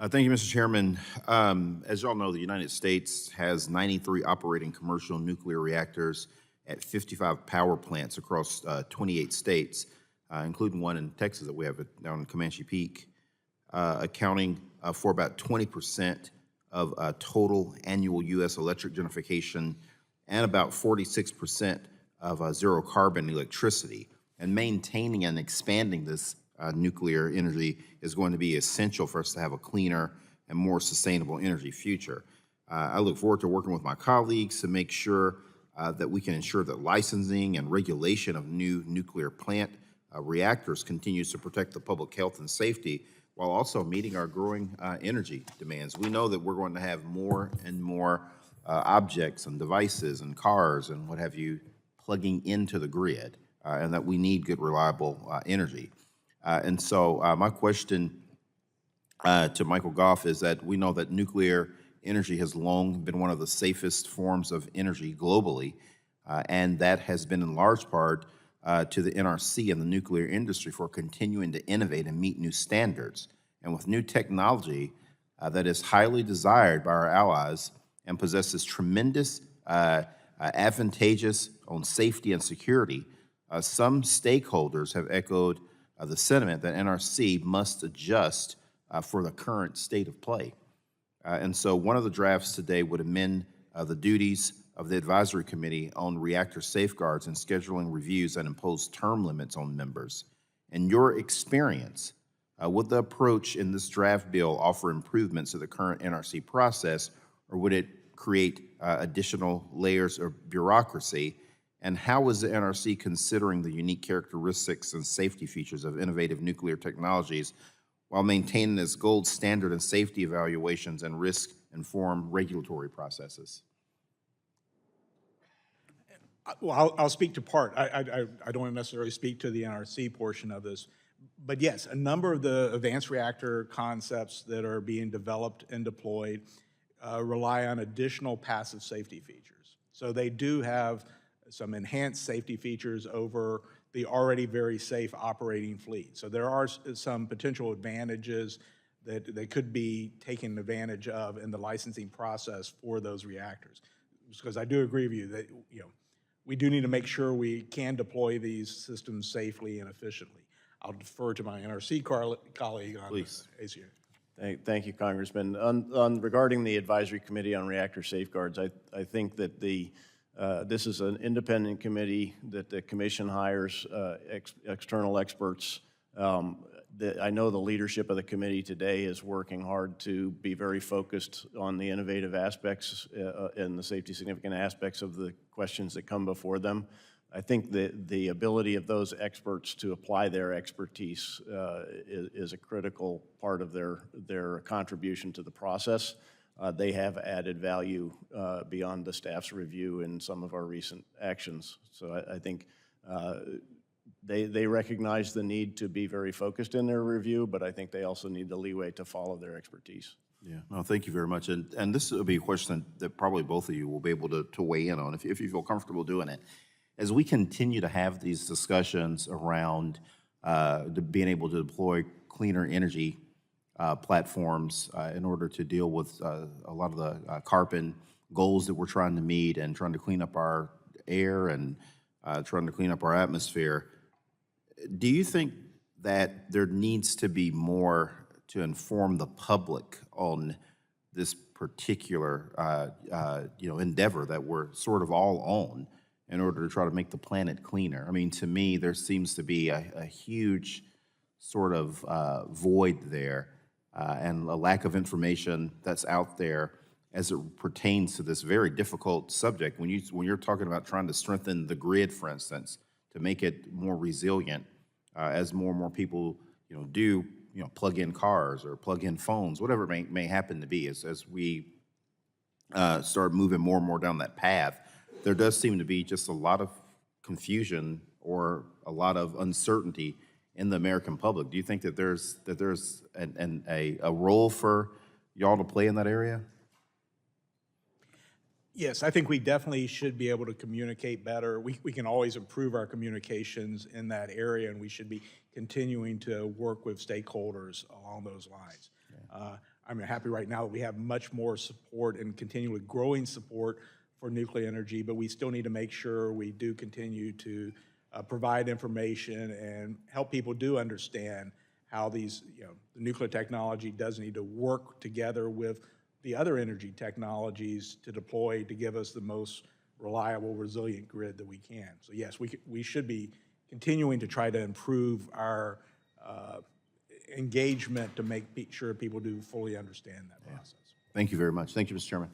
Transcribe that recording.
Thank you, Mr. Chairman. As you all know, the United States has 93 operating commercial nuclear reactors at 55 power plants across 28 states, including one in Texas that we have down in Comanche Peak, accounting for about 20% of total annual U.S. electric generation and about 46% of zero carbon electricity. And maintaining and expanding this nuclear energy is going to be essential for us to have a cleaner and more sustainable energy future. I look forward to working with my colleagues to make sure that we can ensure that licensing and regulation of new nuclear plant reactors continues to protect the public health and safety while also meeting our growing energy demands. We know that we're going to have more and more objects and devices and cars and what have you plugging into the grid, and that we need good, reliable energy. And so my question to Michael Goff is that we know that nuclear energy has long been one of the safest forms of energy globally, and that has been in large part to the NRC and the nuclear industry for continuing to innovate and meet new standards. And with new technology that is highly desired by our allies and possesses tremendous advantageous on safety and security, some stakeholders have echoed the sentiment that NRC must adjust for the current state of play. And so one of the drafts today would amend the duties of the Advisory Committee on Reactor Safeguards and scheduling reviews that impose term limits on members. In your experience, would the approach in this draft bill offer improvements to the current NRC process, or would it create additional layers of bureaucracy? And how is the NRC considering the unique characteristics and safety features of innovative nuclear technologies while maintaining its gold standard in safety evaluations and risk-informed regulatory processes? Well, I'll speak to part. I don't want to necessarily speak to the NRC portion of this. But yes, a number of the advanced reactor concepts that are being developed and deployed rely on additional passive safety features. So they do have some enhanced safety features over the already very safe operating fleet. So there are some potential advantages that they could be taken advantage of in the licensing process for those reactors. Because I do agree with you that we do need to make sure we can deploy these systems safely and efficiently. I'll defer to my NRC colleague on ACU. Thank you, Congressman. Regarding the Advisory Committee on Reactor Safeguards, I think that this is an independent committee that the Commission hires external experts. I know the leadership of the committee today is working hard to be very focused on the innovative aspects and the safety significant aspects of the questions that come before them. I think the ability of those experts to apply their expertise is a critical part of their contribution to the process. They have added value beyond the staff's review in some of our recent actions. So I think they recognize the need to be very focused in their review, but I think they also need the leeway to follow their expertise. Yeah, no, thank you very much. And this will be a question that probably both of you will be able to weigh in on if you feel comfortable doing it. As we continue to have these discussions around being able to deploy cleaner energy platforms in order to deal with a lot of the carbon goals that we're trying to meet and trying to clean up our air and trying to clean up our atmosphere, do you think that there needs to be more to inform the public on this particular endeavor that we're sort of all on in order to try to make the planet cleaner? I mean, to me, there seems to be a huge sort of void there and a lack of information that's out there as it pertains to this very difficult subject. When you're talking about trying to strengthen the grid, for instance, to make it more resilient, as more and more people do plug in cars or plug in phones, whatever it may happen to be, as we start moving more and more down that path, there does seem to be just a lot of confusion or a lot of uncertainty in the American public. Do you think that there's a role for y'all to play in that area? Yes, I think we definitely should be able to communicate better. We can always improve our communications in that area, and we should be continuing to work with stakeholders along those lines. I'm happy right now that we have much more support and continually growing support for nuclear energy, but we still need to make sure we do continue to provide information and help people do understand how these, the nuclear technology does need to work together with the other energy technologies to deploy to give us the most reliable, resilient grid that we can. So yes, we should be continuing to try to improve our engagement to make sure people do fully understand that process. Thank you very much. Thank you, Mr. Chairman.